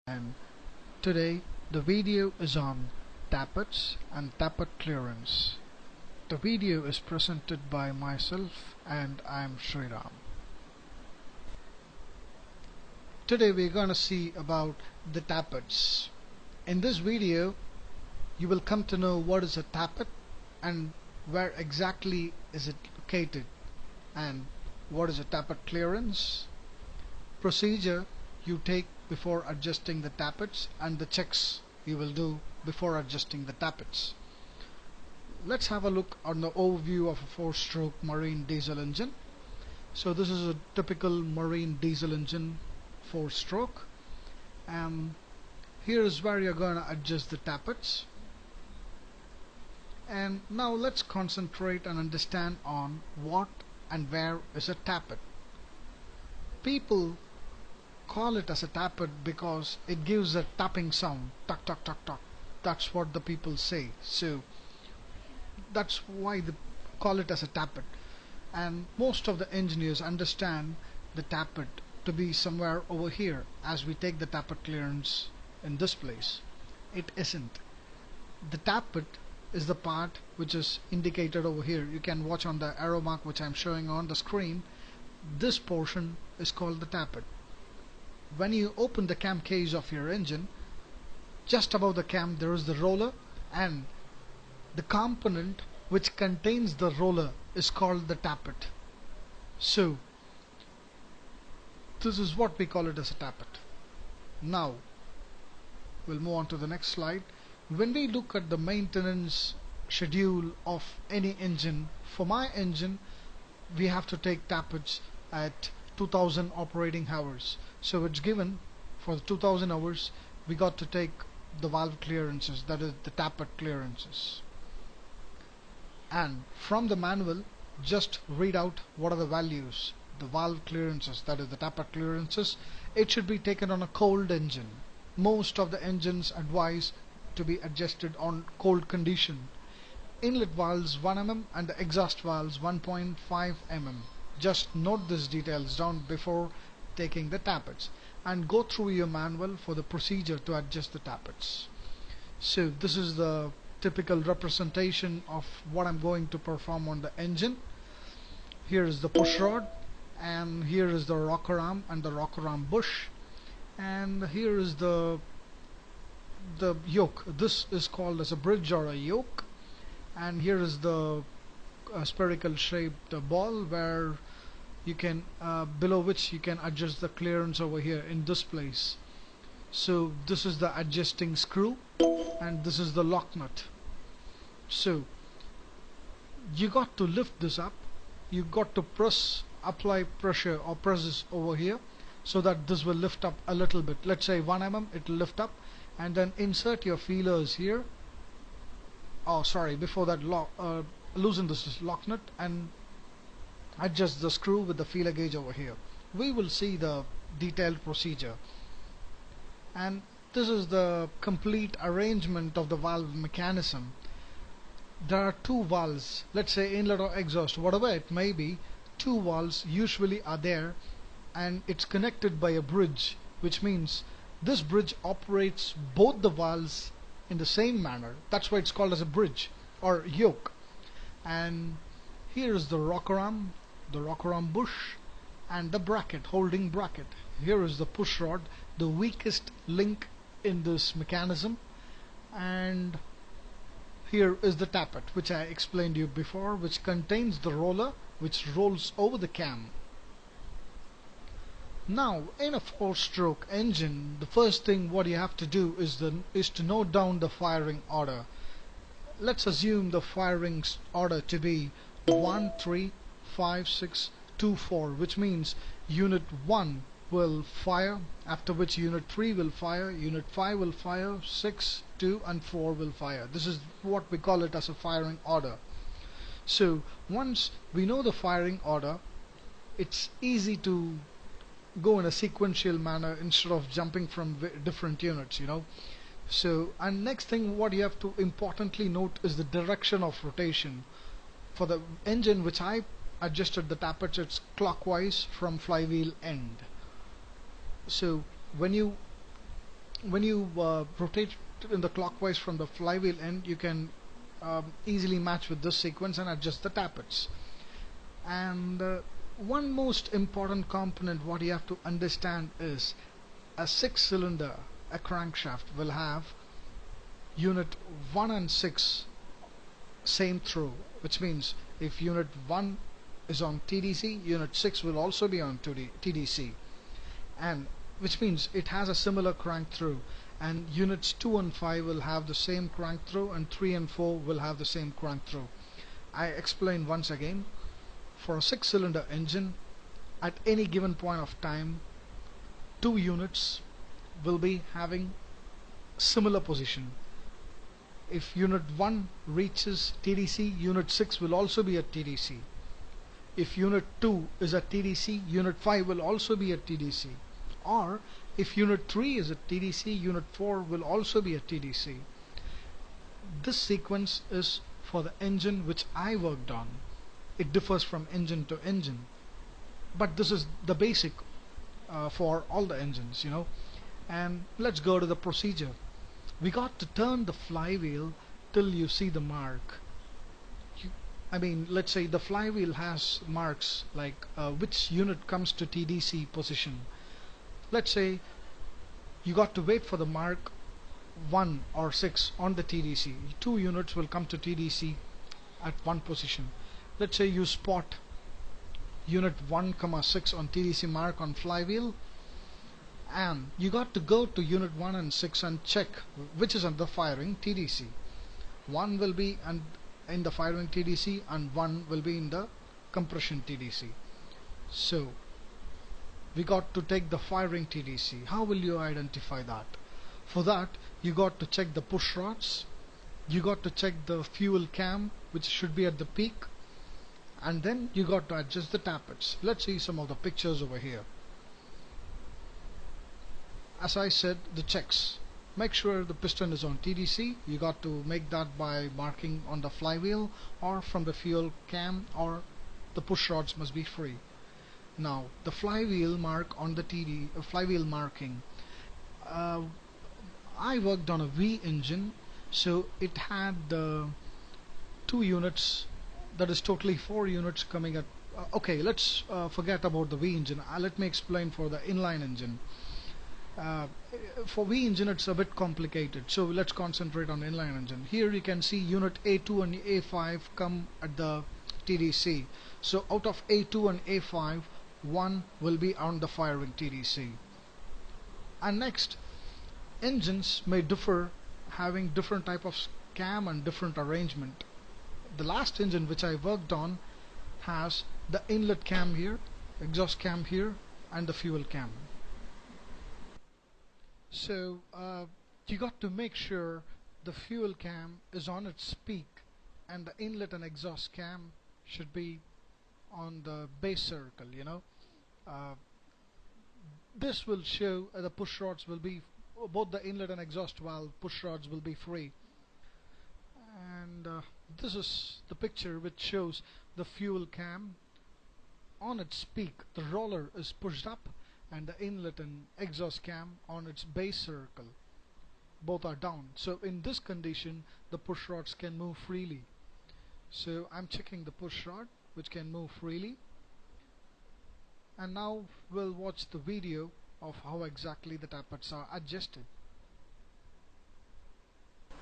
And today the video is on tappets and tappet clearance. The video is presented by myself and I'm Sriram. Today we're going to see about the tappets. In this video you will come to know what is a tappet and where exactly is it located and what is a tappet clearance, procedure you take before adjusting the tappets, and the checks you will do before adjusting the tappets. Let's have a look on the overview of a 4-stroke marine diesel engine. So this is a typical marine diesel engine 4-stroke, and here is where you're going to adjust the tappets. And now let's concentrate and understand on what and where is a tappet. People call it as a tappet because it gives a tapping sound, tuck tuck tuck tuck. That's what the people say, so that's why they call it as a tappet. And most of the engineers understand the tappet to be somewhere over here as we take the tappet clearance in this place. It isn't. The tappet is the part which is indicated over here. You can watch on the arrow mark which I'm showing on the screen. This portion is called the tappet. When you open the cam case of your engine, just above the cam there is the roller, and the component which contains the roller is called the tappet. So this is what we call it as a tappet. Now we'll move on to the next slide. When we look at the maintenance schedule of any engine, for my engine we have to take tappets at 2000 operating hours. So it's given for the 2000 hours we got to take the valve clearances, that is the tappet clearances. And from the manual just read out what are the values. The valve clearances, that is the tappet clearances, it should be taken on a cold engine. Most of the engines advise to be adjusted on cold condition. Inlet valves 1 mm and the exhaust valves 1.5 mm. Just note these details down before taking the tappets, and go through your manual for the procedure to adjust the tappets. So this is the typical representation of what I'm going to perform on the engine. Here is the push rod, and here is the rocker arm and the rocker arm bush, and here is the yoke. This is called as a bridge or a yoke, and here is the spherical shaped ball where you can below which you can adjust the clearance over here in this place. So this is the adjusting screw and this is the lock nut. So you got to lift this up, you got to apply pressure or presses over here so that this will lift up a little bit. Let's say 1 mm, it will lift up, and then insert your feelers here. Oh sorry, before that loosen this lock nut and adjust the screw with the feeler gauge over here. We will see the detailed procedure. And this is the complete arrangement of the valve mechanism. There are two valves, let's say inlet or exhaust, whatever it may be. Two valves usually are there, and it's connected by a bridge, which means this bridge operates both the valves in the same manner. That's why it's called as a bridge or yoke. And here is the rocker arm bush, and the bracket, holding bracket. Here is the push rod, the weakest link in this mechanism, and here is the tappet, which I explained to you before, which contains the roller which rolls over the cam. Now in a 4-stroke engine, the first thing what you have to do is to note down the firing order. Let's assume the firing order to be 1 3 5 6 2 4, which means unit 1 will fire, after which unit 3 will fire, unit 5 will fire, 6, 2 and 4 will fire. This is what we call it as a firing order. So once we know the firing order, it's easy to go in a sequential manner instead of jumping from different units, you know. So, and next thing what you have to importantly note is the direction of rotation. For the engine which I adjusted the tappets, it's clockwise from flywheel end. So when you when you rotate in the clockwise from the flywheel end, you can easily match with this sequence and adjust the tappets. And one most important component what you have to understand is a 6-cylinder, a crankshaft will have unit 1 and 6 same throw, which means if unit 1 is on TDC, unit 6 will also be on TDC, and which means it has a similar crank throw, and units 2 and 5 will have the same crank throw, and 3 and 4 will have the same crank throw. I explain once again. For a 6-cylinder engine, at any given point of time, 2 units will be having similar position. If unit 1 reaches TDC, unit 6 will also be at TDC. If unit 2 is at TDC, unit 5 will also be at TDC. Or if unit 3 is at TDC, unit 4 will also be at TDC. This sequence is for the engine which I worked on. It differs from engine to engine, but this is the basic for all the engines, you know. And let's go to the procedure. We got to turn the flywheel till you see the mark. I mean, let's say the flywheel has marks like which unit comes to TDC position. Let's say you got to wait for the mark 1 or 6 on the TDC. 2 units will come to TDC at one position. Let's say you spot unit 1, 6 on TDC mark on flywheel, and you got to go to unit 1 and 6 and check which is on the firing TDC. 1 will be in the firing TDC and 1 will be in the compression TDC. So we got to take the firing TDC. How will you identify that? For that, you got to check the push rods, you got to check the fuel cam which should be at the peak, and then you got to adjust the tappets. Let's see some of the pictures over here. As I said, the checks. Make sure the piston is on TDC. You got to make that by marking on the flywheel or from the fuel cam, or the push rods must be free. Now the flywheel mark on the flywheel marking. I worked on a V engine, so it had 2 units, that is totally 4 units coming at okay, let's forget about the V engine. Let me explain for the inline engine. For V engine it's a bit complicated, so let's concentrate on inline engine. Here you can see unit A2 and A5 come at the TDC. So out of A2 and A5, 1 will be on the firing TDC. And next, engines may differ, having different type of cam and different arrangement. The last engine which I worked on has the inlet cam here, exhaust cam here, and the fuel cam. So you got to make sure the fuel cam is on its peak and the inlet and exhaust cam should be on the base circle, you know. This will show the push rods will be, both the inlet and exhaust valve push rods will be free. And this is the picture which shows the fuel cam on its peak. The roller is pushed up and the inlet and exhaust cam on its base circle. Both are down. So in this condition, the push rods can move freely. So I'm checking the push rod which can move freely. And now we'll watch the video of how exactly the tappets are adjusted.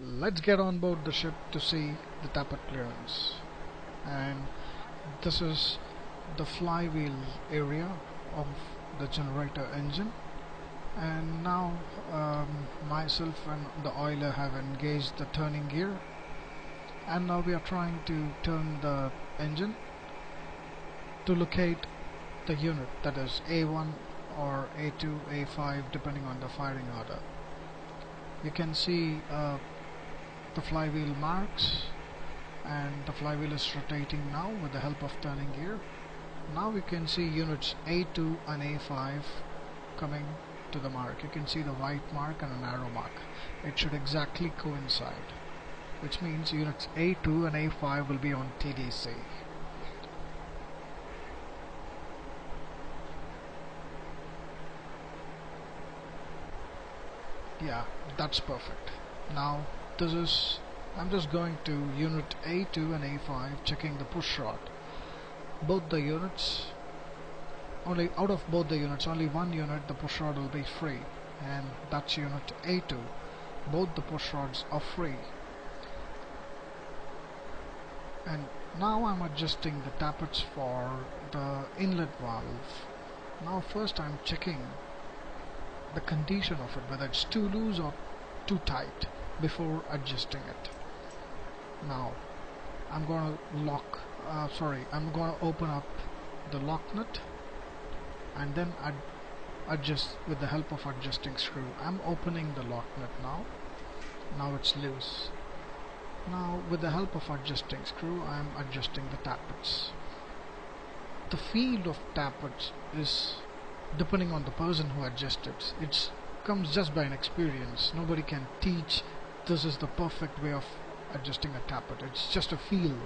Let's get on board the ship to see the tappet clearance. And this is the flywheel area of the generator engine. And now myself and the oiler have engaged the turning gear, and now we are trying to turn the engine to locate the unit, that is A1 or A2, A5 depending on the firing order. You can see the flywheel marks, and the flywheel is rotating now with the help of turning gear. Now we can see units A2 and A5 coming to the mark. You can see the white mark and an arrow mark. It should exactly coincide, which means units A2 and A5 will be on TDC. Yeah, that's perfect. Now this is, I'm just going to unit A2 and A5, checking the push rod. Both the units, only out of both the units, only one unit the push rod will be free, and that's unit A2. Both the push rods are free. And now I'm adjusting the tappets for the inlet valve. Now first I'm checking the condition of it, whether it's too loose or too tight, before adjusting it. Now I'm going to I'm going to open up the lock nut and then adjust with the help of adjusting screw. I'm opening the lock nut now. Now it's loose. Now with the help of adjusting screw, I'm adjusting the tappets. The feel of tappets is depending on the person who adjusts it. It comes just by an experience. Nobody can teach this is the perfect way of adjusting a tappet. It's just a feel.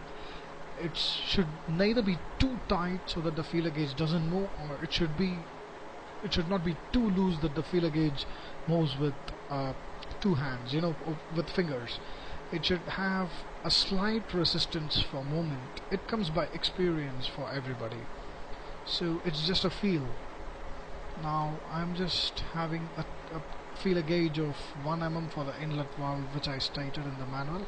It should neither be too tight so that the feeler gauge doesn't move, or it should not be too loose that the feeler gauge moves with two hands, with fingers. It should have a slight resistance for movement. It comes by experience for everybody. So it's just a feel. Now I'm just having a feeler gauge of 1 mm for the inlet valve, which I stated in the manual,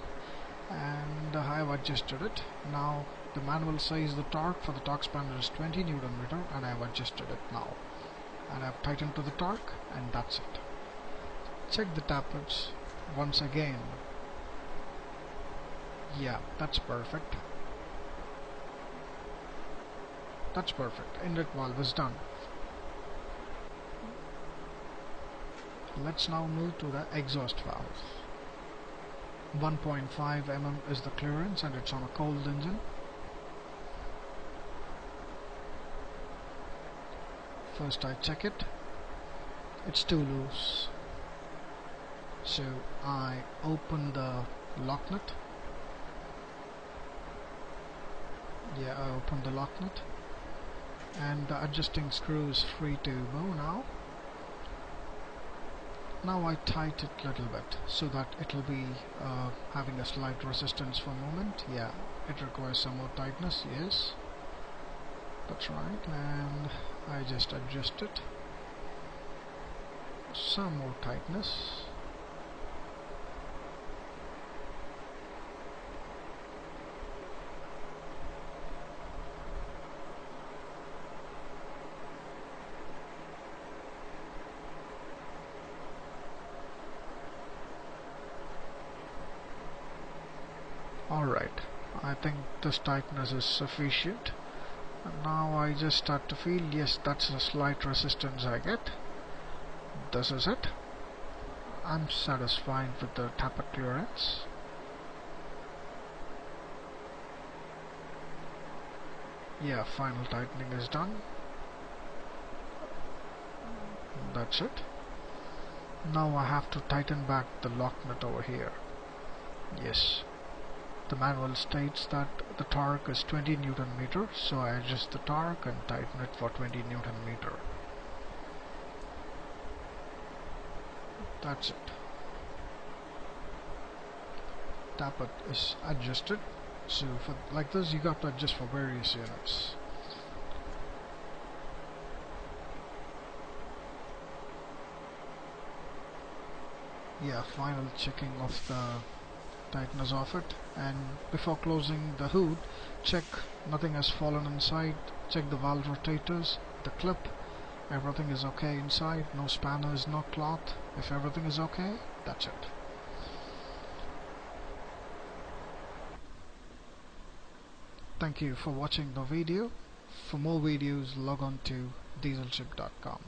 and I have adjusted it. Now the manual says the torque for the torque spanner is 20 Newton meter, and I have adjusted it now, and I have tightened to the torque, and that's it. Check the tappets once again. Yeah, that's perfect. That's perfect. Inlet valve is done. Let's now move to the exhaust valve. 1.5 mm is the clearance, and it's on a cold engine. First I check it. It's too loose. So I open the lock nut. Yeah, I opened the lock nut, and the adjusting screw is free to move now. Now I tighten it a little bit so that it will be having a slight resistance for movement. Yeah, it requires some more tightness. Yes, that's right, and I just adjust it. Some more tightness. Alright, I think this tightness is sufficient. And now I just start to feel, yes, that's a slight resistance I get. This is it. I'm satisfied with the tappet clearance. Yeah, final tightening is done. That's it. Now I have to tighten back the lock nut over here. Yes. The manual states that the torque is 20 Newton meter, so I adjust the torque and tighten it for 20 Newton meter. That's it. Tappet is adjusted. So for like this, you got to adjust for various units. Yeah, final checking of the tightness of it, and before closing the hood, check nothing has fallen inside. Check the valve rotators, the clip, everything is okay inside, no spanners, no cloth. If everything is okay, that's it. Thank you for watching the video. For more videos, log on to dieselship.com.